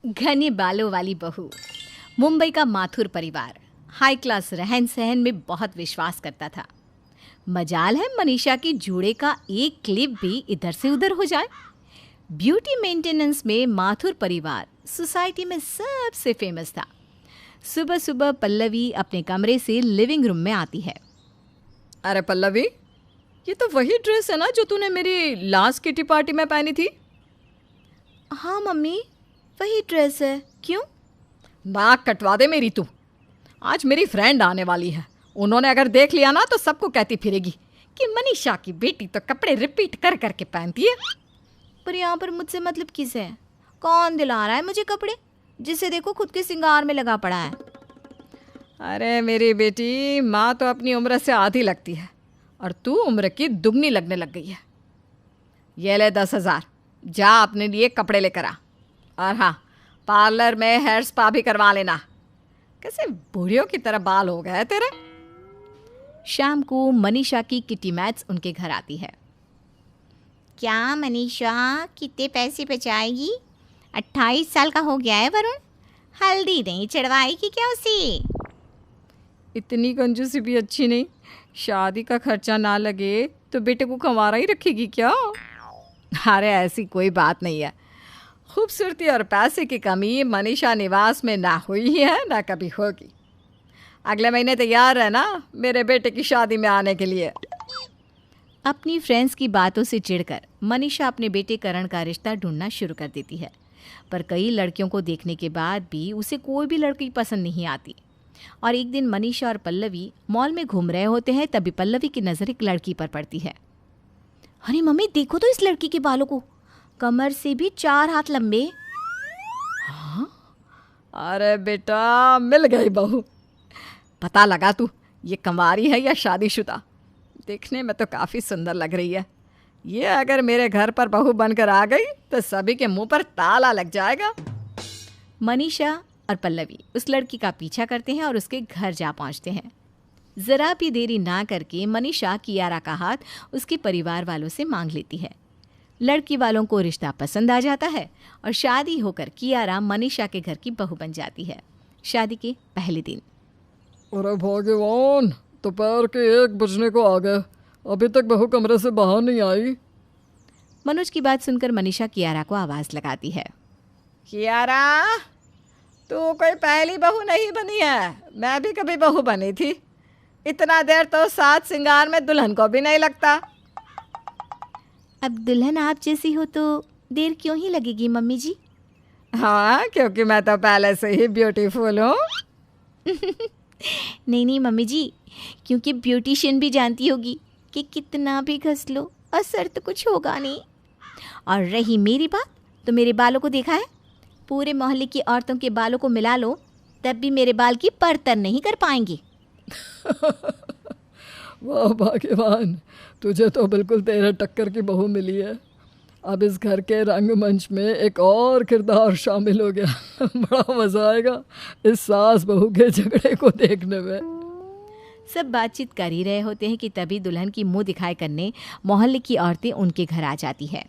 घने बालों वाली बहू। मुंबई का माथुर परिवार हाई क्लास रहन सहन में बहुत विश्वास करता था। मजाल है मनीषा की जूड़े का एक क्लिप भी इधर से उधर हो जाए। ब्यूटी मेंटेनेंस में माथुर परिवार सोसाइटी में सबसे फेमस था। सुबह सुबह पल्लवी अपने कमरे से लिविंग रूम में आती है। अरे पल्लवी, ये तो वही ड्रेस है ना जो तूने मेरी लास्ट किटी पार्टी में पहनी थी। हाँ मम्मी, वही ड्रेस है। क्यों? नाक कटवा दे मेरी तू। आज मेरी फ्रेंड आने वाली है। उन्होंने अगर देख लिया ना तो सबको कहती फिरेगी कि मनीषा की बेटी तो कपड़े रिपीट कर करके पहनती है। पर यहाँ पर मुझसे मतलब किसे है? कौन दिला रहा है मुझे कपड़े? जिसे देखो खुद के सिंगार में लगा पड़ा है। अरे मेरी बेटी, माँ तो अपनी उम्र से आधी लगती है और तू उम्र की दुगनी लगने लग गई है। ये ले 10,000, जा अपने लिए कपड़े लेकर आ। और हाँ, पार्लर में हेयर स्पा भी करवा लेना। कैसे बूढ़ियों की तरह बाल हो गए तेरे। शाम को मनीषा की किटी मैट्स उनके घर आती है। क्या मनीषा, कितने पैसे बचाएगी? 28 साल का हो गया है वरुण, हल्दी नहीं चढ़वाएगी क्या उसे? इतनी कंजूसी भी अच्छी नहीं। शादी का खर्चा ना लगे तो बेटे को कंवारा ही रखेगी क्या? अरे ऐसी कोई बात नहीं है। खूबसूरती और पैसे की कमी मनीषा निवास में ना हुई ही है ना कभी होगी। अगले महीने तैयार है ना मेरे बेटे की शादी में आने के लिए। अपनी फ्रेंड्स की बातों से चिढ़कर मनीषा अपने बेटे करण का रिश्ता ढूंढना शुरू कर देती है। पर कई लड़कियों को देखने के बाद भी उसे कोई भी लड़की पसंद नहीं आती। और एक दिन मनीषा और पल्लवी मॉल में घूम रहे होते हैं, तभी पल्लवी की नज़र एक लड़की पर पड़ती है। अरे मम्मी, देखो तो इस लड़की के बालों को, कमर से भी 4 हाथ लंबे। हाँ? अरे बेटा, मिल गई बहू। पता लगा तू ये कंवारी है या शादीशुदा? देखने में तो काफ़ी सुंदर लग रही है। ये अगर मेरे घर पर बहू बनकर आ गई तो सभी के मुंह पर ताला लग जाएगा। मनीषा और पल्लवी उस लड़की का पीछा करते हैं और उसके घर जा पहुंचते हैं। जरा भी देरी ना करके मनीषा कियारा का हाथ उसके परिवार वालों से मांग लेती है। लड़की वालों को रिश्ता पसंद आ जाता है और शादी होकर कियारा मनीषा के घर की बहू बन जाती है। शादी के पहले दिन। अरे भगवान, दोपहर के 1 बजने को आ गए, अभी तक बहू कमरे से बाहर नहीं आई। मनोज की बात सुनकर मनीषा कियारा को आवाज़ लगाती है। कियारा, तू कोई पहली बहू नहीं बनी है, मैं भी कभी बहू बनी थी। इतना देर तो साज सिंगार में दुल्हन को भी नहीं लगता। अब दुल्हन आप जैसी हो तो देर क्यों ही लगेगी मम्मी जी? हाँ, क्योंकि मैं तो पहले से ही ब्यूटीफुल हूँ। नहीं नहीं मम्मी जी, क्योंकि ब्यूटिशियन भी जानती होगी कि कितना भी घस लो असर तो कुछ होगा नहीं। और रही मेरी बात, तो मेरे बालों को देखा है? पूरे मोहल्ले की औरतों के बालों को मिला लो तब भी मेरे बाल की परतर नहीं कर पाएंगे। वाह भाग्यवान, तुझे तो बिल्कुल तेरे टक्कर की बहू मिली है। अब इस घर के रंगमंच में एक और किरदार शामिल हो गया। बड़ा मज़ा आएगा इस सास बहू के झगड़े को देखने में। सब बातचीत कर ही रहे होते हैं कि तभी दुल्हन की मुंह दिखाई करने मोहल्ले की औरतें उनके घर आ जाती है।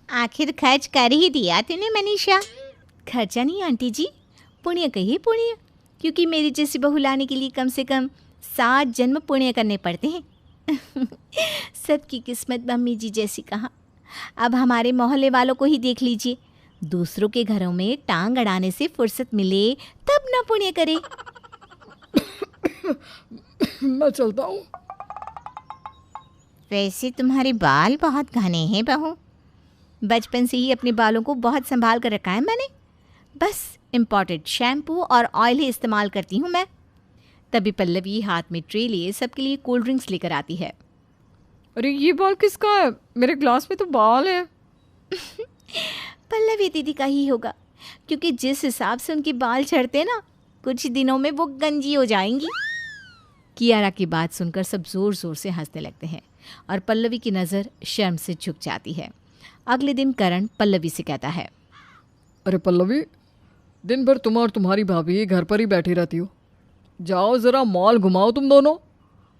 आखिर खर्च कर ही दिया तूने मनीषा। खर्चा नहीं आंटी जी, पुण्य कहिए पुण्य, क्योंकि मेरी जैसी बहू लाने के लिए कम से कम 7 जन्म पुण्य करने पड़ते हैं। सबकी किस्मत मम्मी जी जैसी कहाँ। अब हमारे मोहल्ले वालों को ही देख लीजिए, दूसरों के घरों में टांग अड़ाने से फुर्सत मिले तब ना पुण्य करे। मैं चलता हूँ। वैसे तुम्हारे बाल बहुत घने हैं बहू। बचपन से ही अपने बालों को बहुत संभाल कर रखा है मैंने। बस इम्पोर्टेड शैम्पू और ऑयल ही इस्तेमाल करती हूँ मैं। तभी पल्लवी हाथ में ट्रे लिए सबके लिए कोल्ड ड्रिंक्स लेकर आती है। अरे ये बाल किसका है? मेरे ग्लास में तो बाल है। पल्लवी दीदी का ही होगा, क्योंकि जिस हिसाब से उनके बाल झड़ते ना, कुछ दिनों में वो गंजी हो जाएंगी। कियारा की बात सुनकर सब जोर जोर से हंसने लगते हैं और पल्लवी की नज़र शर्म से झुक जाती है। अगले दिन करण पल्लवी से कहता है। अरे पल्लवी, दिन भर तुम और तुम्हारी भाभी घर पर ही बैठी रहती हो। जाओ ज़रा मॉल घुमाओ तुम दोनों,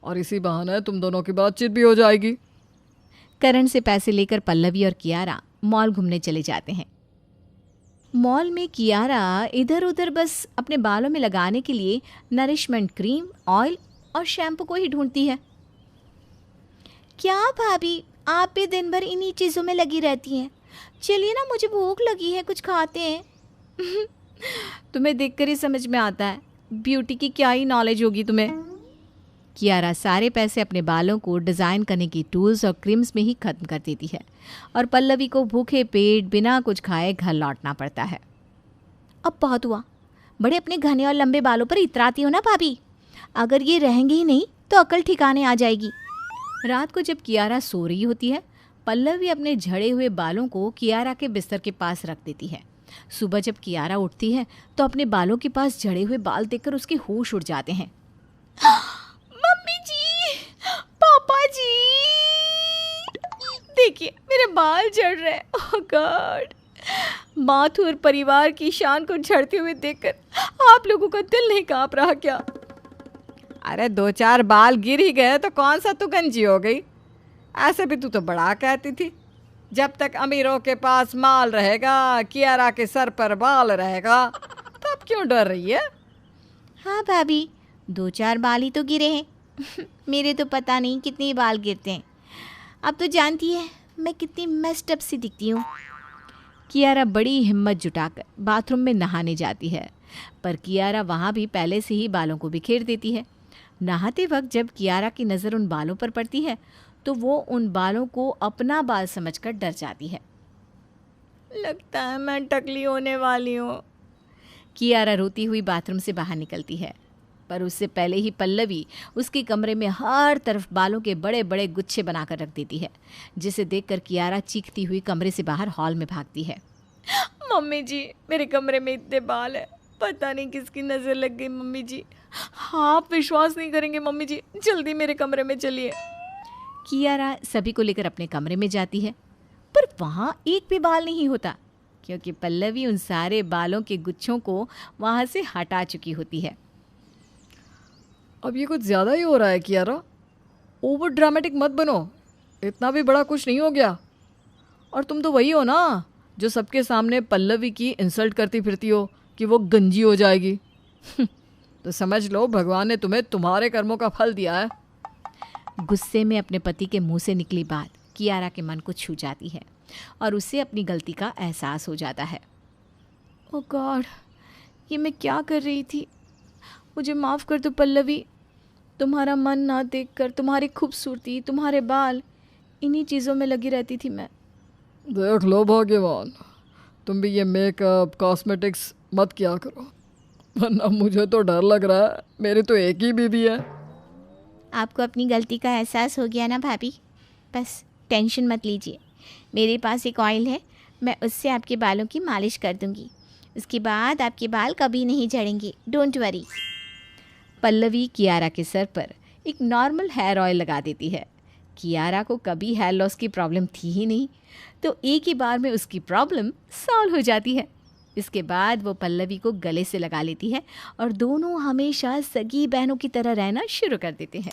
और इसी बहाने तुम दोनों की बातचीत भी हो जाएगी। करण से पैसे लेकर पल्लवी और कियारा मॉल घूमने चले जाते हैं। मॉल में कियारा इधर उधर बस अपने बालों में लगाने के लिए नरिशमेंट क्रीम, ऑयल और शैम्पू को ही ढूंढती है। क्या भाभी, आप भी दिन भर इन्हीं चीज़ों में लगी रहती हैं? चलिए ना, मुझे भूख लगी है, कुछ खाते हैं। तुम्हें देखकर ही समझ में आता है, ब्यूटी की क्या ही नॉलेज होगी तुम्हें। कियारा सारे पैसे अपने बालों को डिज़ाइन करने की टूल्स और क्रीम्स में ही खत्म कर देती है और पल्लवी को भूखे पेट बिना कुछ खाए घर लौटना पड़ता है। अब बहुत हुआ, बड़े अपने घने और लंबे बालों पर इतराती हो ना भाभी। अगर ये रहेंगे ही नहीं तो अकल ठिकाने आ जाएगी। रात को जब कियारा सो रही होती है, पल्लवी अपने झड़े हुए बालों को कियारा के बिस्तर के पास रख देती है। सुबह जब कियारा उठती है तो अपने बालों के पास झड़े हुए बाल देखकर उसके होश उड़ जाते हैं। मम्मी जी, पापा जी, देखिए मेरे बाल झड़ रहे हैं। ओह गॉड, माथुर परिवार की शान को झड़ते हुए देखकर आप लोगों का दिल नहीं कांप रहा क्या? अरे 2-4 बाल गिर ही गए तो कौन सा तू गंजी हो गई? ऐसे भी तू तो बड़ा कहती थी, जब तक अमीरों के पास माल रहेगा, कियारा के सर पर बाल रहेगा। तब क्यों डर रही है? हाँ भाभी, 2-4 बाल ही तो गिरे हैं। मेरे तो पता नहीं कितने बाल गिरते हैं। अब तो जानती है मैं कितनी मेस्ड अप सी दिखती हूँ। कियारा बड़ी हिम्मत जुटाकर बाथरूम में नहाने जाती है, पर कियारा वहाँ भी पहले से ही बालों को बिखेर देती है। नहाते वक्त जब कियारा की नज़र उन बालों पर पड़ती है तो वो उन बालों को अपना बाल समझकर डर जाती है। लगता है मैं टकली होने वाली हूँ। कियारा रोती हुई बाथरूम से बाहर निकलती है, पर उससे पहले ही पल्लवी उसके कमरे में हर तरफ बालों के बड़े बड़े गुच्छे बनाकर रख देती है, जिसे देखकर कियारा चीखती हुई कमरे से बाहर हॉल में भागती है। मम्मी जी, मेरे कमरे में इतने बाल है, पता नहीं किसकी नज़र लग गई। मम्मी जी, हाँ आप विश्वास नहीं करेंगे मम्मी जी, जल्दी मेरे कमरे में चलिए। कियारा सभी को लेकर अपने कमरे में जाती है, पर वहाँ एक भी बाल नहीं होता, क्योंकि पल्लवी उन सारे बालों के गुच्छों को वहाँ से हटा चुकी होती है। अब ये कुछ ज़्यादा ही हो रहा है कियारा, ओवर ड्रामेटिक मत बनो, इतना भी बड़ा कुछ नहीं हो गया। और तुम तो वही हो ना जो सबके सामने पल्लवी की इंसल्ट करती फिरती हो कि वो गंजी हो जाएगी। तो समझ लो भगवान ने तुम्हें तुम्हारे कर्मों का फल दिया है। गुस्से में अपने पति के मुंह से निकली बात कियारा के मन को छू जाती है और उसे अपनी गलती का एहसास हो जाता है। ओह गॉड, ये मैं क्या कर रही थी? मुझे माफ़ कर दो पल्लवी। तुम्हारा मन ना देखकर, तुम्हारी खूबसूरती, तुम्हारे बाल, इन्हीं चीज़ों में लगी रहती थी मैं। देख लो भाग्यवान, तुम भी ये मेकअप कॉस्मेटिक्स मत किया करो, वरना मुझे तो डर लग रहा है, मेरी तो एक ही बीवी है। आपको अपनी गलती का एहसास हो गया ना भाभी? बस टेंशन मत लीजिए, मेरे पास एक ऑयल है, मैं उससे आपके बालों की मालिश कर दूंगी। उसके बाद आपके बाल कभी नहीं झड़ेंगे, डोंट वरी। पल्लवी कियारा के सर पर एक नॉर्मल हेयर ऑयल लगा देती है। कियारा को कभी हेयर लॉस की प्रॉब्लम थी ही नहीं, तो एक ही बार में उसकी प्रॉब्लम सॉल्व हो जाती है। इसके बाद वो पल्लवी को गले से लगा लेती है और दोनों हमेशा सगी बहनों की तरह रहना शुरू कर देते हैं।